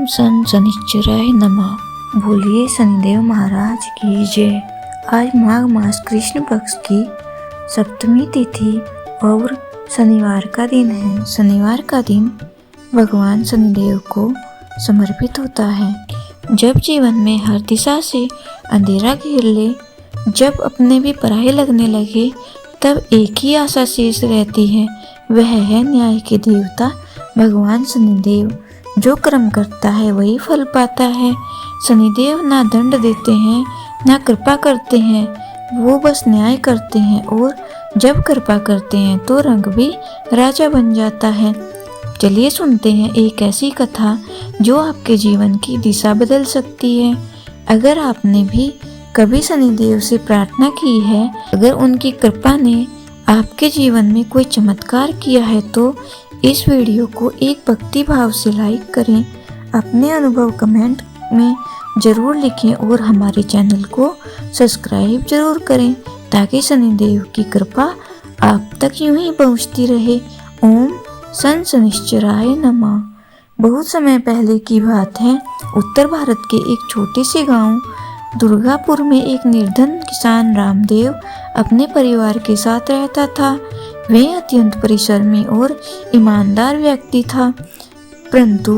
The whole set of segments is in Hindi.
सन शनिश्चराय नमः। बोलिए शनिदेव महाराज की जय। आज माघ मास कृष्ण पक्ष की सप्तमी तिथि और शनिवार का दिन है। शनिवार का दिन भगवान शनिदेव को समर्पित होता है। जब जीवन में हर दिशा से अंधेरा घेर ले, जब अपने भी पराये लगने लगे, तब एक ही आशा शेष रहती है, वह है न्याय के देवता भगवान शनिदेव। जो कर्म करता है वही फल पाता है। शनिदेव ना दंड देते हैं ना कृपा करते हैं, वो बस न्याय करते हैं, और जब कृपा करते हैं तो रंग भी राजा बन जाता है। चलिए सुनते हैं एक ऐसी कथा जो आपके जीवन की दिशा बदल सकती है। अगर आपने भी कभी शनिदेव से प्रार्थना की है, अगर उनकी कृपा ने आपके जीवन में कोई चमत्कार किया है, तो इस वीडियो को एक भक्ति भाव से लाइक करें, अपने अनुभव कमेंट में ज़रूर लिखें और हमारे चैनल को सब्सक्राइब जरूर करें, ताकि शनिदेव की कृपा आप तक यूं ही पहुंचती रहे। ओम सन शनिश्चराय नमः। बहुत समय पहले की बात है। उत्तर भारत के एक छोटे से गांव दुर्गापुर में एक निर्धन किसान रामदेव अपने परिवार के साथ रहता था। वह अत्यंत परिश्रमी और ईमानदार व्यक्ति था, परंतु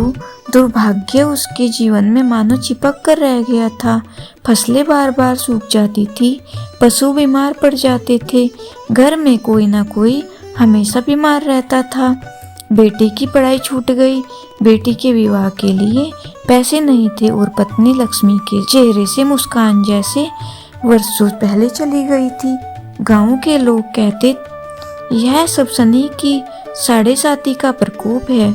दुर्भाग्य उसके जीवन में मानो चिपक कर रह गया था। फसलें बार बार सूख जाती थी, पशु बीमार पड़ जाते थे, घर में कोई ना कोई हमेशा बीमार रहता था। बेटे की पढ़ाई छूट गई, बेटी के विवाह के लिए पैसे नहीं थे, और पत्नी लक्ष्मी के चेहरे से मुस्कान जैसे वर्षों पहले चली गई थी। गांव के लोग कहते, यह सब शनि की साढ़े साती का प्रकोप है।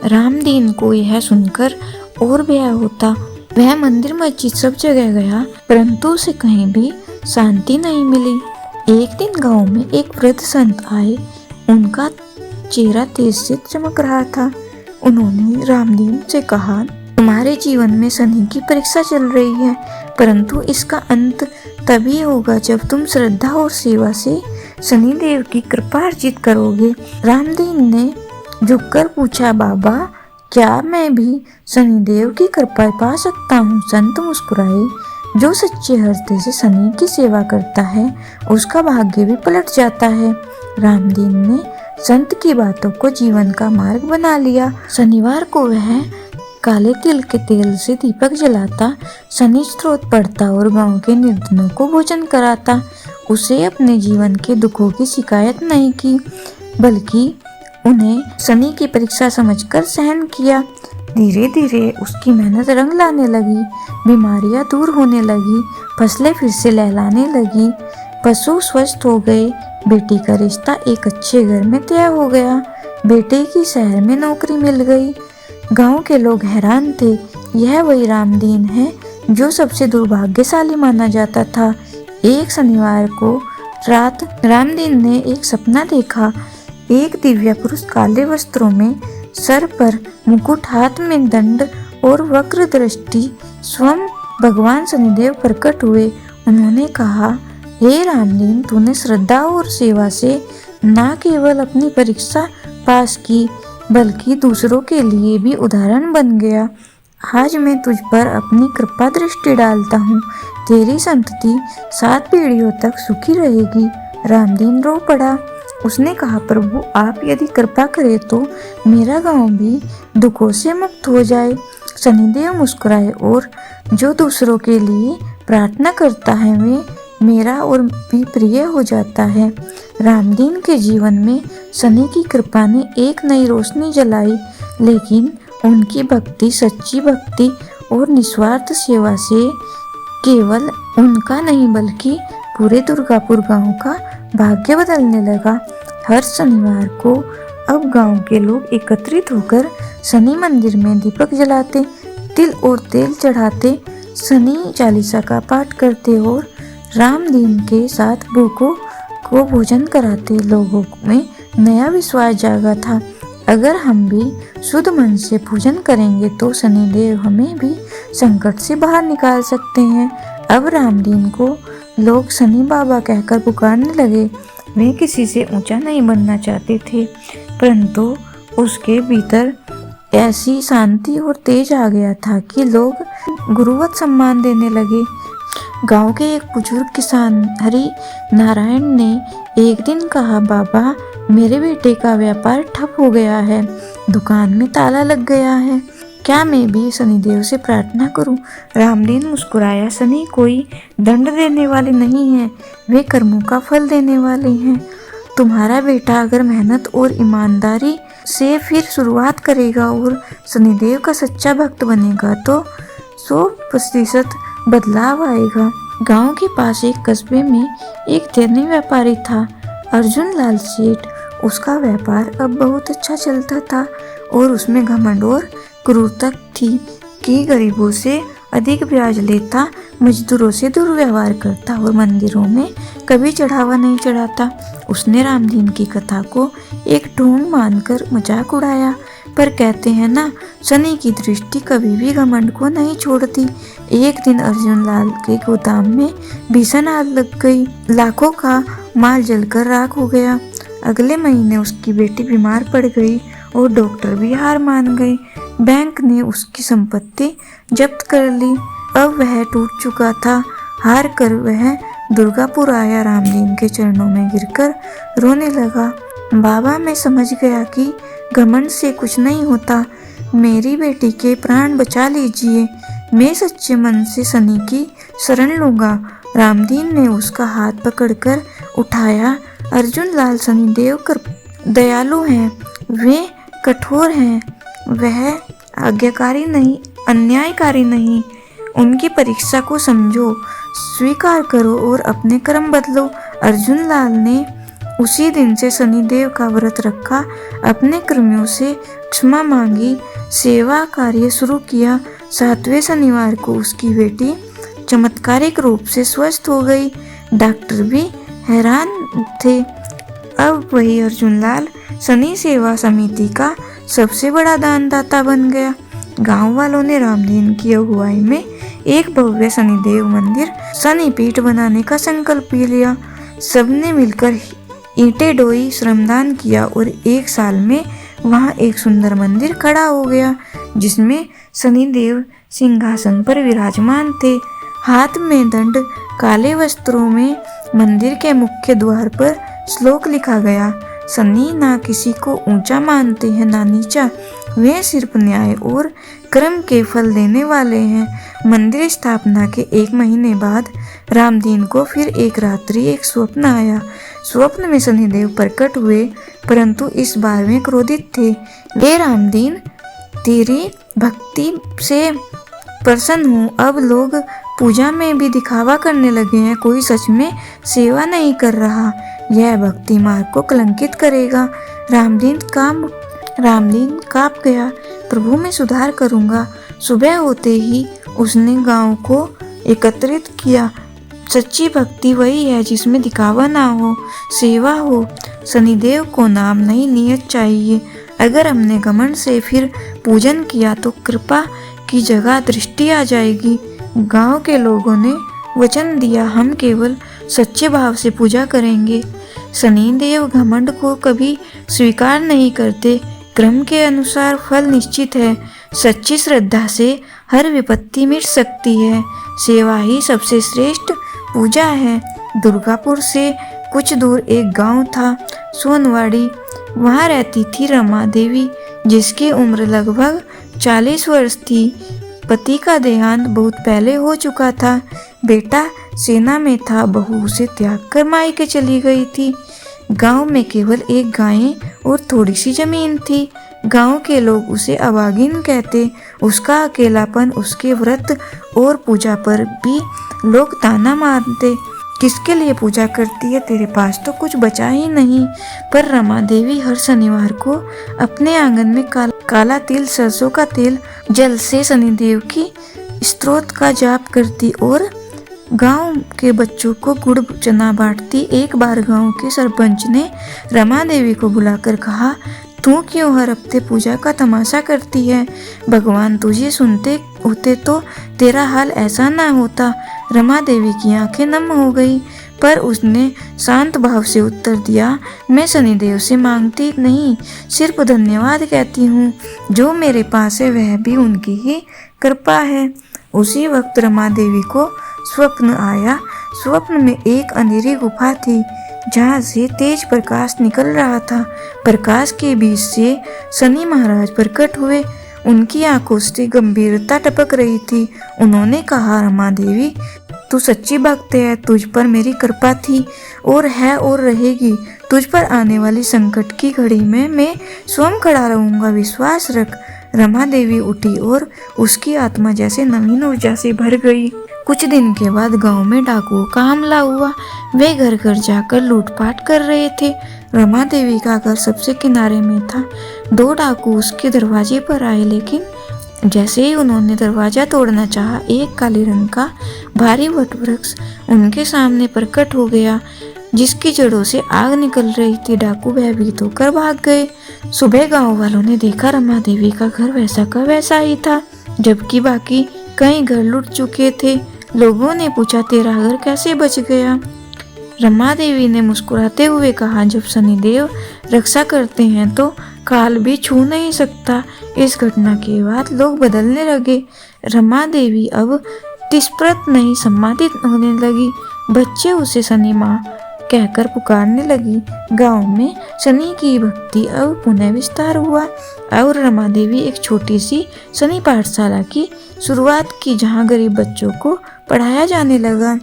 रामदीन को यह सुनकर और भय होता। वह मंदिर मस्जिद सब जगह गया, परंतु उसे कहीं भी शांति नहीं मिली। एक दिन गांव में एक वृद्ध संत आए। उनका चेहरा तेज से चमक रहा था। उन्होंने रामदीन से कहा, तुम्हारे जीवन में शनि की परीक्षा चल रही है, परंतु इसका अंत तभी होगा जब तुम श्रद्धा और सेवा से शनिदेव की कृपा अर्जित करोगे। रामदीन ने झुककर पूछा, बाबा क्या मैं भी शनिदेव की कृपा पा सकता हूँ? संत मुस्कुराए। जो सच्चे हृदय से शनि की सेवा करता है, उसका भाग्य भी पलट जाता है। रामदीन ने संत की बातों को जीवन का मार्ग बना लिया। शनिवार को वह काले तिल के तेल से दीपक जलाता, शनि स्त्रोत पढ़ता और गांव के निर्धनों को भोजन कराता। उसे अपने जीवन के दुखों की शिकायत नहीं की, बल्कि उन्हें शनि की परीक्षा समझकर सहन किया। धीरे धीरे उसकी मेहनत रंग लाने लगी, बीमारियां दूर होने लगी, फसलें फिर से लहलाने लगी, पशु स्वस्थ हो गए, बेटी का रिश्ता एक अच्छे घर में तय हो गया, बेटे की शहर में नौकरी मिल गई। गांव के लोग हैरान थे। यह वही रामदीन है जो सबसे दुर्भाग्यशाली माना जाता था। एक शनिवार को रात रामदीन ने एक सपना देखा। एक दिव्य पुरुष काले वस्त्रों में, सर पर मुकुट, हाथ में दंड और वक्र दृष्टि स्वयं भगवान शनिदेव प्रकट हुए। उन्होंने कहा, हे रामदीन, तूने श्रद्धा और सेवा से न केवल अपनी परीक्षा पास की, बल्कि दूसरों के लिए भी उदाहरण बन गया। आज मैं तुझ पर अपनी कृपा दृष्टि डालता हूँ। तेरी संतति 7 पीढ़ियों तक सुखी रहेगी। रामदीन रो पड़ा। उसने कहा, प्रभु आप यदि कृपा करें तो मेरा गांव भी दुखों से मुक्त हो जाए। शनिदेव मुस्कुराए, और जो दूसरों के लिए प्रार्थना करता है वे मेरा और भी प्रिय हो जाता है। रामदीन के जीवन में शनि की कृपा ने एक नई रोशनी जलाई, लेकिन उनकी भक्ति, सच्ची भक्ति और निस्वार्थ सेवा से केवल उनका नहीं बल्कि पूरे दुर्गापुर गांव का भाग्य बदलने लगा। हर शनिवार को अब गांव के लोग एकत्रित होकर शनि मंदिर में दीपक जलाते, तिल और तेल चढ़ाते, शनि चालीसा का पाठ करते और रामदीन के साथ भूखों को भोजन कराते। लोगों में नया विश्वास जागा था, अगर हम भी शुद्ध मन से पूजन करेंगे तो शनिदेव हमें भी संकट से बाहर निकाल सकते हैं। अब रामदीन को लोग शनि बाबा कहकर पुकारने लगे। वे किसी से ऊंचा नहीं बनना चाहते थे, परंतु उसके भीतर ऐसी शांति और तेज आ गया था कि लोग गुरुवत सम्मान देने लगे। गांव के एक बुजुर्ग किसान हरि नारायण ने एक दिन कहा, बाबा मेरे बेटे का व्यापार ठप हो गया है, दुकान में ताला लग गया है, क्या मैं भी शनिदेव से प्रार्थना करूं? रामदीन मुस्कुराया, शनि कोई दंड देने वाले नहीं है, वे कर्मों का फल देने वाले हैं। तुम्हारा बेटा अगर मेहनत और ईमानदारी से फिर शुरुआत करेगा और शनिदेव का सच्चा भक्त बनेगा तो 100% बदलाव आएगा। गांव के पास एक कस्बे में एक धनी व्यापारी था, अर्जुन लाल सेठ। उसका व्यापार अब बहुत अच्छा चलता था और उसमें घमंड और क्रूरता थी कि गरीबों से अधिक ब्याज लेता, मजदूरों से दुर्व्यवहार करता और मंदिरों में कभी चढ़ावा नहीं चढ़ाता। उसने रामदीन की कथा को एक ढोंग मानकर मजाक उड़ाया, पर कहते हैं ना, शनि की दृष्टि कभी भी घमंड को नहीं छोड़ती। एक दिन अर्जुन लाल के गोदाम में भीषण आग लग गई, लाखों का माल जलकर राख हो गया। अगले महीने उसकी बेटी बीमार पड़ गई और डॉक्टर भी हार मान गए। बैंक ने उसकी संपत्ति जब्त कर ली। अब वह टूट चुका था। हार कर वह दुर्गापुर आया, रामदीन के चरणों में गिरकर रोने लगा। बाबा मैं समझ गया कि घमंड से कुछ नहीं होता, मेरी बेटी के प्राण बचा लीजिए, मैं सच्चे मन से शनि की शरण लूंगा। रामदीन ने उसका हाथ पकड़कर उठाया। अर्जुन लाल शनिदेव दयालु हैं, वे कठोर हैं, वह आज्ञाकारी नहीं, अन्यायकारी नहीं। उनकी परीक्षा को समझो, स्वीकार करो और अपने कर्म बदलो। अर्जुन लाल ने उसी दिन से शनिदेव का व्रत रखा, अपने कर्मियों से क्षमा मांगी, सेवा कार्य शुरू किया। 7वें शनिवार को उसकी बेटी चमत्कारिक रूप से स्वस्थ हो गई। डॉक्टर भी हैरान थे। अब वही अर्जुन लाल शनि सेवा समिति का सबसे बड़ा दानदाता बन गया। गांव वालों ने रामदीन की अगुवाई में एक भव्य शनिदेव मंदिर, शनिपीठ बनाने का संकल्प लिया। सबने मिलकर ईंटें ढोई, श्रमदान किया और 1 साल में वहां एक सुंदर मंदिर खड़ा हो गया, जिसमें शनिदेव सिंहासन पर विराजमान थे, हाथ में दंड, काले वस्त्रों में। मंदिर के मुख्य द्वार पर श्लोक लिखा गया, शनि ना किसी को ऊंचा मानते हैं ना नीचा, वे सिर्फ न्याय और कर्म के फल देने वाले हैं। मंदिर स्थापना के 1 महीने बाद रामदीन को फिर एक रात्रि एक स्वप्न आया। स्वप्न में शनिदेव प्रकट हुए, परंतु इस बार वे क्रोधित थे। वे रामदीन, तेरी भक्ति से प्रसन्न हूँ, अब लोग पूजा में भी दिखावा करने लगे हैं, कोई सच में सेवा नहीं कर रहा, यह भक्ति मार्ग को कलंकित करेगा। रामदीन कांप गया, प्रभु मैं सुधार करूंगा। सुबह होते ही उसने गांव को एकत्रित किया। सच्ची भक्ति वही है जिसमें दिखावा ना हो, सेवा हो। शनिदेव को नाम नहीं, नियत चाहिए। अगर हमने घमंड से फिर पूजन किया तो कृपा की जगह दृष्टि आ जाएगी। गांव के लोगों ने वचन दिया, हम केवल सच्चे भाव से पूजा करेंगे। शनिदेव घमंड को कभी स्वीकार नहीं करते। क्रम के अनुसार फल निश्चित है। सच्ची श्रद्धा से हर विपत्ति मिट सकती है। सेवा ही सबसे श्रेष्ठ पूजा है। दुर्गापुर से कुछ दूर एक गांव था, सोनवाड़ी। वहां रहती थी रमा देवी, जिसकी उम्र लगभग 40 वर्ष थी। पति का देहांत बहुत पहले हो चुका था। बेटा सेना में था, बहू उसे त्याग कर मायके चली गई थी। गांव में केवल एक गाय और थोड़ी सी जमीन थी। गांव के लोग उसे अभागिन कहते। उसका अकेलापन, उसके व्रत और पूजा पर भी लोग ताना मारते, किसके लिए पूजा करती है, तेरे पास तो कुछ बचा ही नहीं। पर रमा देवी हर शनिवार को अपने आंगन में काला तिल, सरसों का तेल, जल से शनिदेव की स्तोत्र का जाप करती और गांव के बच्चों को गुड़ चना बांटती। एक बार गांव के सरपंच ने रमा देवी को बुलाकर कहा, तू क्यों हर हफ्ते पूजा का तमाशा करती है? भगवान तुझे सुनते होते तो तेरा हाल ऐसा ना होता। रमा देवी की आंखें नम हो गई। पर उसने शांत भाव से उत्तर दिया, मैं शनिदेव से मांगती नहीं, सिर्फ धन्यवाद कहती हूँ। जो मेरे पास है वह भी उनकी ही कृपा है। उसी वक्त रमा देवी को स्वप्न आया। स्वप्न में एक अंधेरी गुफा थी जहाँ से तेज प्रकाश निकल रहा था। प्रकाश के बीच से शनि महाराज प्रकट हुए। उनकी आंखों से गंभीरता टपक रही थी। उन्होंने कहा, रमा देवी, तू सच्ची भक्त है, तुझ पर मेरी कृपा थी और है और रहेगी। तुझ पर आने वाली संकट की घड़ी में मैं स्वयं खड़ा रहूंगा, विश्वास रख। रमा देवी उठी और उसकी आत्मा जैसे नवीन ऊर्जा से भर गई। कुछ दिन के बाद गांव में डाकुओं का हमला हुआ। वे घर घर जाकर लूटपाट कर रहे थे। रमा देवी का घर सबसे किनारे में था। 2 डाकू उसके दरवाजे पर आए, लेकिन जैसे ही उन्होंने दरवाजा तोड़ना चाहा, एक काले रंग का भारी वटवृक्ष उनके सामने प्रकट हो गया, जिसकी जड़ों से आग निकल रही थी। डाकू भयभीत होकर भाग गए। सुबह गांव वालों ने देखा रमा देवी का घर वैसा का वैसा ही था, जबकि बाकी कई घर लुट चुके थे। लोगों ने पूछा, तेरा घर कैसे बच गया? रमा देवी ने मुस्कुराते हुए कहा, जब शनिदेव रक्षा करते हैं तो काल भी छू नहीं सकता। इस घटना के बाद लोग बदलने लगे। रमा देवी अब तिस्प्रत नहीं सम्मानित होने लगी। बच्चे उसे शनि माँ कहकर पुकारने लगी। गांव में शनि की भक्ति अब पुनः विस्तार हुआ और रमा देवी एक छोटी सी शनि पाठशाला की शुरुआत की, जहां गरीब बच्चों को पढ़ाया जाने लगा।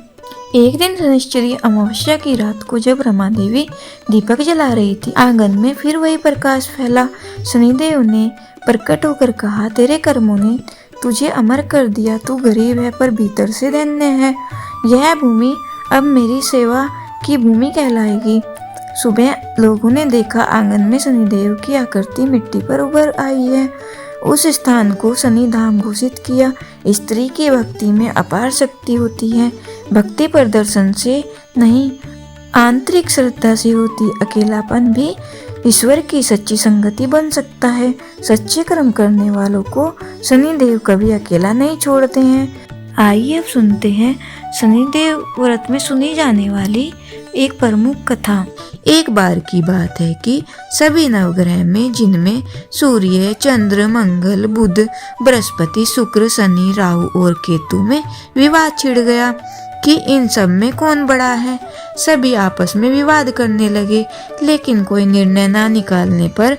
एक दिन शनिश्चरी अमावस्या की रात को जब रमा देवी दीपक जला रही थी, आंगन में फिर वही प्रकाश फैला। शनिदेव ने प्रकट होकर कहा, तेरे कर्मों ने तुझे अमर कर दिया। तू गरीब है पर भीतर से धन्य है। यह भूमि अब मेरी सेवा की भूमि कहलाएगी। सुबह लोगों ने देखा, आंगन में शनिदेव की आकृति मिट्टी पर उभर आई है। उस स्थान को शनि धाम घोषित किया। स्त्री की भक्ति में अपार शक्ति होती है। भक्ति प्रदर्शन से नहीं, आंतरिक श्रद्धा से होती। अकेलापन भी ईश्वर की सच्ची संगति बन सकता है। सच्चे कर्म करने वालों को शनिदेव कभी अकेला नहीं छोड़ते हैं। आइए अब सुनते हैं शनिदेव व्रत में सुनी जाने वाली एक प्रमुख कथा। एक बार की बात है कि सभी नवग्रह में, जिनमें सूर्य, चंद्र, मंगल, बुध, बृहस्पति, शुक्र, शनि, राहु और केतु में विवाद छिड़ गया कि इन सब में कौन बड़ा है। सभी आपस में विवाद करने लगे, लेकिन कोई निर्णय ना निकालने पर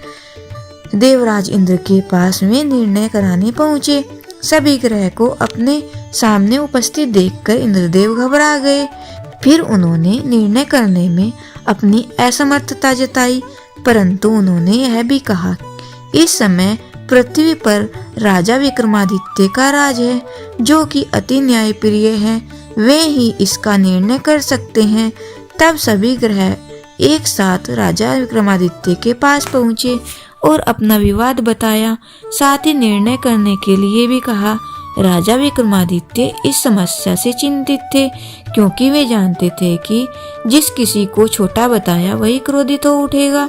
देवराज इंद्र के पास में निर्णय कराने पहुंचे। सभी ग्रह को अपने सामने उपस्थित देखकर इंद्रदेव घबरा गए। फिर उन्होंने निर्णय करने में अपनी असमर्थता जताई, परंतु उन्होंने यह भी कहा, इस समय पृथ्वी पर राजा विक्रमादित्य का राज है, जो कि अति न्यायप्रिय है। वे ही इसका निर्णय कर सकते हैं। तब सभी ग्रह एक साथ राजा विक्रमादित्य के पास पहुंचे और अपना विवाद बताया। साथ ही निर्णय करने के लिए भी कहा। राजा विक्रमादित्य इस समस्या से चिंतित थे, क्योंकि वे जानते थे कि जिस किसी को छोटा बताया वही क्रोधित हो उठेगा।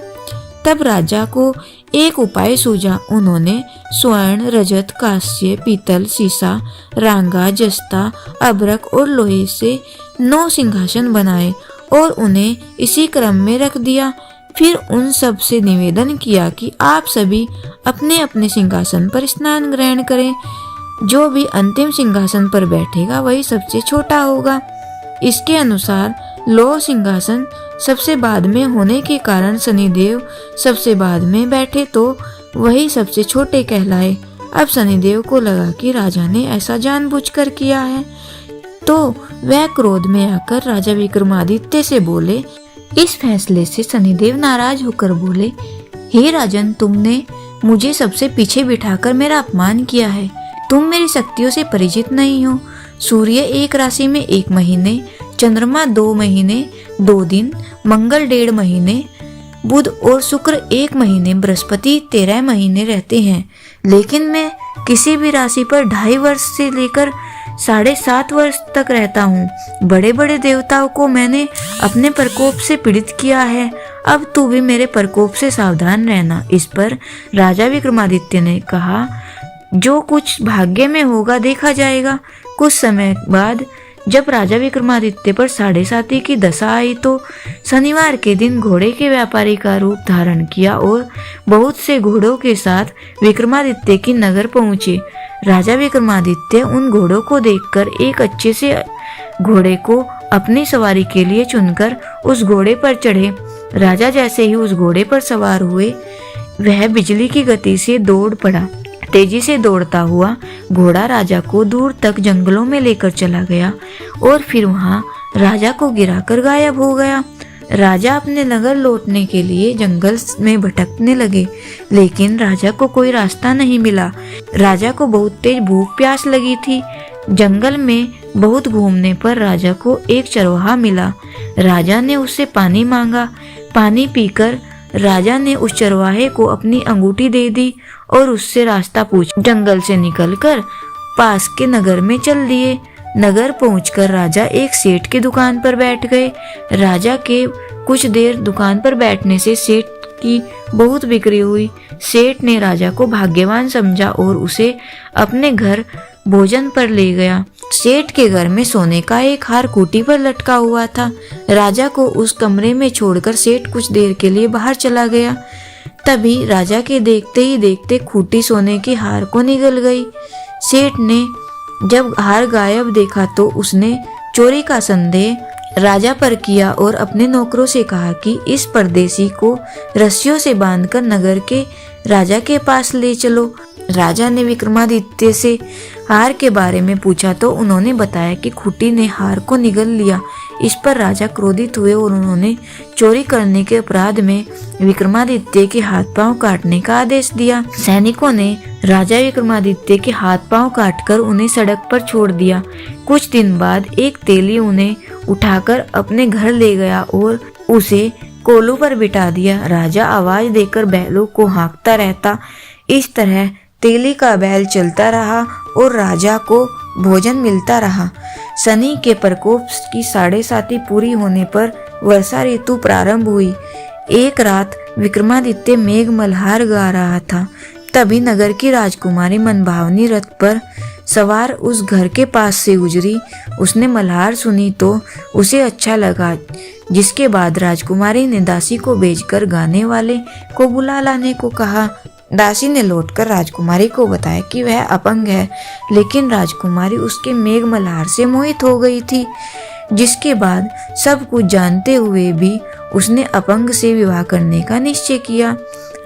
तब राजा को एक उपाय सूझा। उन्होंने स्वर्ण, रजत, कांस्य, पीतल, सीसा, रांगा, जस्ता, अभ्रक और लोहे से 9 सिंहासन बनाए और उन्हें इसी क्रम में रख दिया। फिर उन सब से निवेदन किया कि आप सभी अपने अपने सिंहासन पर स्नान ग्रहण करें। जो भी अंतिम सिंहासन पर बैठेगा वही सबसे छोटा होगा। इसके अनुसार लौह सिंहासन सबसे बाद में होने के कारण शनिदेव सबसे बाद में बैठे तो वही सबसे छोटे कहलाए। अब शनिदेव को लगा कि राजा ने ऐसा जानबूझकर किया है, तो वह क्रोध में आकर राजा विक्रमादित्य से बोले। इस फैसले से शनिदेव नाराज होकर बोले, हे राजन, तुमने मुझे सबसे पीछे बिठाकर मेरा अपमान किया है। तुम मेरी शक्तियों से परिचित नहीं हो। सूर्य एक राशि में 1 महीने, चंद्रमा 2 महीने 2 दिन, मंगल 1.5 महीने, बुध और शुक्र 1 महीने, बृहस्पति 13 महीने रहते हैं। लेकिन मैं किसी भी राशि पर 2.5 वर्ष से लेकर 7.5 वर्ष तक रहता हूँ। बड़े बड़े देवताओं को मैंने अपने प्रकोप से पीड़ित किया है। अब तू भी मेरे प्रकोप से सावधान रहना। इस पर राजा विक्रमादित्य ने कहा, जो कुछ भाग्य में होगा देखा जाएगा। कुछ समय बाद जब राजा विक्रमादित्य पर 7.5 की दशा आई तो शनिवार के दिन घोड़े के व्यापारी का रूप धारण किया और बहुत से घोड़ों के साथ विक्रमादित्य की नगर पहुंचे। राजा विक्रमादित्य उन घोड़ों को देखकर एक अच्छे से घोड़े को अपनी सवारी के लिए चुनकर उस घोड़े पर चढ़े। राजा जैसे ही उस घोड़े पर सवार हुए, वह बिजली की गति से दौड़ पड़ा। तेजी से दौड़ता हुआ घोड़ा राजा को दूर तक जंगलों में लेकर चला गया और फिर वहां राजा को गिराकर गायब हो गया। राजा अपने नगर लौटने के लिए जंगल में भटकने लगे, लेकिन राजा को कोई रास्ता नहीं मिला। राजा को बहुत तेज भूख प्यास लगी थी। जंगल में बहुत घूमने पर राजा को एक चरवाहा मिला। राजा ने उससे पानी मांगा। पानी पीकर राजा ने उस चरवाहे को अपनी अंगूठी दे दी और उससे रास्ता पूछ जंगल से निकलकर पास के नगर में चल दिए। नगर पहुंचकर राजा एक सेठ की दुकान पर बैठ गए। राजा के कुछ देर दुकान पर बैठने से सेठ की बहुत बिक्री हुई। सेठ ने राजा को भाग्यवान समझा और उसे अपने घर भोजन पर ले गया। सेठ के घर में सोने का एक हार खूंटी पर लटका हुआ था। राजा को उस कमरे में छोड़कर सेठ कुछ देर के लिए बाहर चला गया। तभी राजा के देखते ही देखते खूंटी सोने के हार को निगल गई। सेठ ने जब हार गायब देखा तो उसने चोरी का संदेह राजा पर किया और अपने नौकरों से कहा कि इस परदेसी को रस्सियों से बांधकर नगर के राजा के पास ले चलो। राजा ने विक्रमादित्य से हार के बारे में पूछा तो उन्होंने बताया कि खूंटी ने हार को निगल लिया। इस पर राजा क्रोधित हुए और उन्होंने चोरी करने के अपराध में विक्रमादित्य के हाथ पांव काटने का आदेश दिया। सैनिकों ने राजा विक्रमादित्य के हाथ पांव काटकर उन्हें सड़क पर छोड़ दिया। कुछ दिन बाद एक तेली उन्हें उठाकर अपने घर ले गया और उसे कोलू पर बिठा दिया। राजा आवाज देकर बैलों को हाँकता रहता। इस तरह तेली का बैल चलता रहा और राजा को भोजन मिलता रहा। शनि के प्रकोप की 7.5 पूरी होने पर वर्षा ऋतु प्रारंभ हुई। एक रात विक्रमादित्य मेघ मल्हार गा रहा था। तभी नगर की राजकुमारी मनभावनी रथ पर सवार उस घर के पास से गुजरी। उसने मल्हार सुनी तो उसे अच्छा लगा, जिसके बाद राजकुमारी ने दासी को भेजकर गाने वाले को बुला लाने को कहा। दासी ने लौटकर राजकुमारी को बताया कि वह अपंग है, लेकिन राजकुमारी उसके मेघ मल्हार से मोहित हो गई थी। जिसके बाद सब कुछ जानते हुए भी उसने अपंग से विवाह करने का निश्चय किया।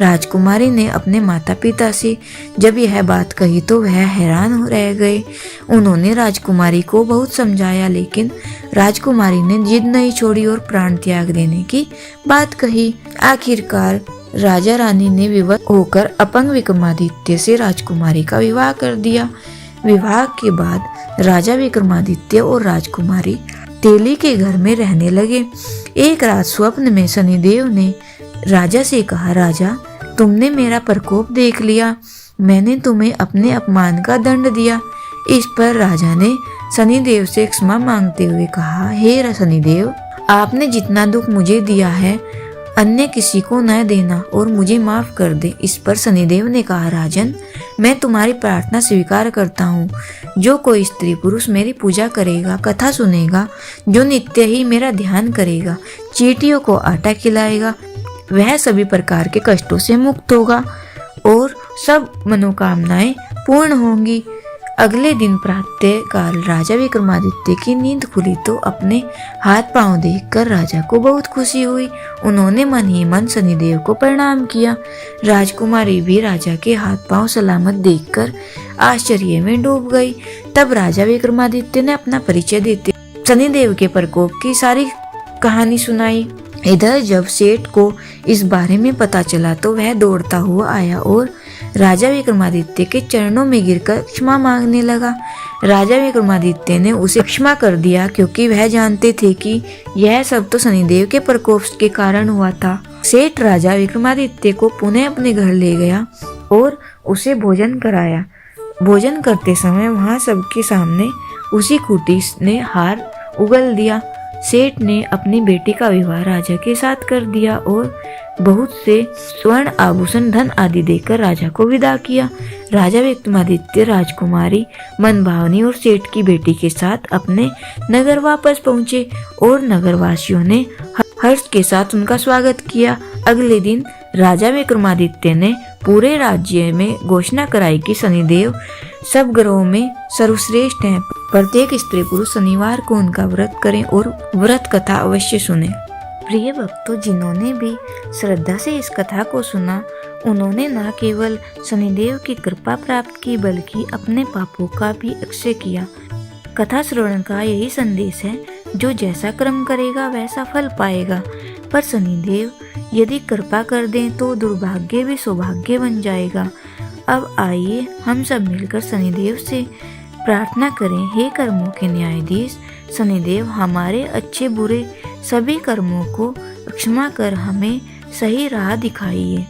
राजकुमारी ने अपने माता पिता से जब यह बात कही तो वह हैरान रह गए। उन्होंने राजकुमारी को बहुत समझाया, लेकिन राजकुमारी ने जिद नहीं छोड़ी और प्राण त्याग देने की बात कही। आखिरकार राजा रानी ने विवश होकर अपंग विक्रमादित्य से राजकुमारी का विवाह कर दिया। विवाह के बाद राजा विक्रमादित्य और राजकुमारी तेली के घर में रहने लगे। एक रात स्वप्न में शनिदेव ने राजा से कहा, राजा, तुमने मेरा प्रकोप देख लिया। मैंने तुम्हें अपने अपमान का दंड दिया। इस पर राजा ने शनिदेव से क्षमा मांगते हुए कहा, हे शनिदेव, आपने जितना दुख मुझे दिया है अन्य किसी को न देना और मुझे माफ कर दे। इस पर शनिदेव ने कहा, राजन, मैं तुम्हारी प्रार्थना स्वीकार करता हूँ। जो कोई स्त्री पुरुष मेरी पूजा करेगा, कथा सुनेगा, जो नित्य ही मेरा ध्यान करेगा, चींटियों को आटा खिलाएगा, वह सभी प्रकार के कष्टों से मुक्त होगा और सब मनोकामनाएं पूर्ण होंगी। अगले दिन प्रातः काल राजा विक्रमादित्य की नींद खुली तो अपने हाथ पांव देखकर राजा को बहुत खुशी हुई। उन्होंने मन ही मन शनिदेव को प्रणाम किया। राजकुमारी भी राजा के हाथ पांव सलामत देखकर आश्चर्य में डूब गई। तब राजा विक्रमादित्य ने अपना परिचय देते शनिदेव के प्रकोप की सारी कहानी सुनाई। इधर जब सेठ को इस बारे में पता चला तो वह दौड़ता हुआ आया और राजा विक्रमादित्य के चरणों में गिरकर क्षमा मांगने लगा। राजा विक्रमादित्य ने उसे क्षमा कर दिया, क्योंकि वह जानते थे कि यह सब तो शनिदेव के प्रकोप के कारण हुआ था। सेठ राजा विक्रमादित्य को पुनः अपने घर ले गया और उसे भोजन कराया। भोजन करते समय वहां सबके सामने उसी खूंटी ने हार उगल दिया। सेठ ने अपनी बेटी का विवाह राजा के साथ कर दिया और बहुत से स्वर्ण आभूषण धन आदि देकर राजा को विदा किया। राजा विक्रमादित्य राजकुमारी मनभावनी और सेठ की बेटी के साथ अपने नगर वापस पहुंचे और नगरवासियों ने हर्ष के साथ उनका स्वागत किया। अगले दिन राजा विक्रमादित्य ने पूरे राज्य में घोषणा कराई कि शनिदेव सब ग्रहों में सर्वश्रेष्ठ हैं। प्रत्येक स्त्री पुरुष शनिवार को उनका व्रत करें और व्रत कथा अवश्य सुने। प्रिय भक्तों, जिन्होंने भी श्रद्धा से इस कथा को सुना, उन्होंने न केवल शनिदेव की कृपा प्राप्त की बल्कि अपने पापों का भी अक्षय किया। कथा श्रवण का यही संदेश है, जो जैसा कर्म करेगा वैसा फल पाएगा। पर शनिदेव यदि कृपा कर दें तो दुर्भाग्य भी सौभाग्य बन जाएगा। अब आइए हम सब मिलकर शनिदेव से प्रार्थना करें। हे कर्मों के न्यायाधीश शनिदेव, हमारे अच्छे बुरे सभी कर्मों को क्षमा कर हमें सही राह दिखाइए।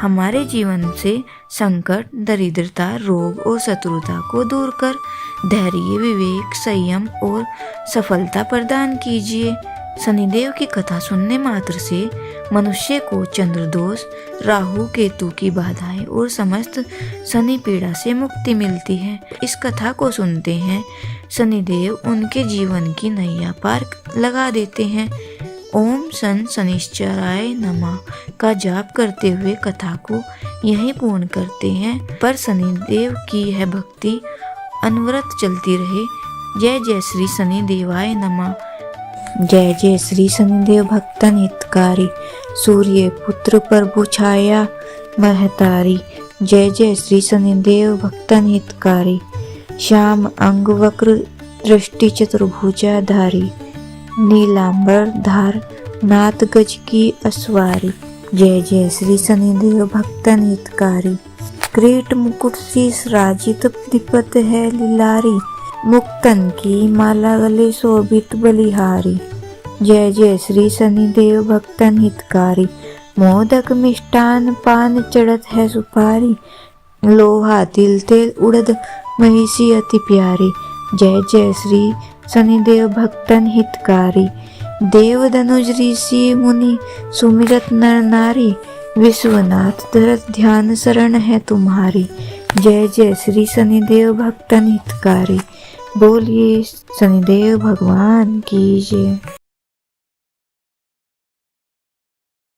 हमारे जीवन से संकट, दरिद्रता, रोग और शत्रुता को दूर कर धैर्य, विवेक, संयम और सफलता प्रदान कीजिए। शनिदेव की कथा सुनने मात्र से मनुष्य को चंद्र दोष, राहु केतु की बाधाएं और समस्त शनि पीड़ा से मुक्ति मिलती है। इस कथा को सुनते हैं शनिदेव उनके जीवन की नैया पार लगा देते हैं। ओम सन शनिश्चराय नमः का जाप करते हुए कथा को यहीं पूर्ण करते हैं। पर शनिदेव की है भक्ति अनवरत चलती रहे। जय जय श्री शनिदेवाय नमः। जय जय श्री शनिदेव भक्तन हितकारी, सूर्य पुत्र प्रभु छाया महतारी। जय जय श्री शनिदेव भक्तन हितकारी, श्याम अंग वक्र दृष्टि चतुर्भुजाधारी, नीलांबर धार नाथ गज की अस्वारी। जय जय श्री शनिदेव भक्तन हितकारी, क्रीट मुकुट शीस राजित दीपत है लीलारी, मुक्तन की माला गले शोभित बलिहारी। जय जय श्री शनिदेव भक्तन हितकारी, मोदक मिष्टान पान चढ़त है सुपारी, लोहा तिल तेल उड़द महिषी अति प्यारी। जय जय श्री शनिदेव भक्तन हितकारी, देव धनुज ऋषि मुनि सुमिरत नर नारी, विश्वनाथ धरत ध्यान शरण है तुम्हारी। जय जय श्री शनिदेव भक्तन हितकारी। बोलिए शनिदेव भगवान की जय।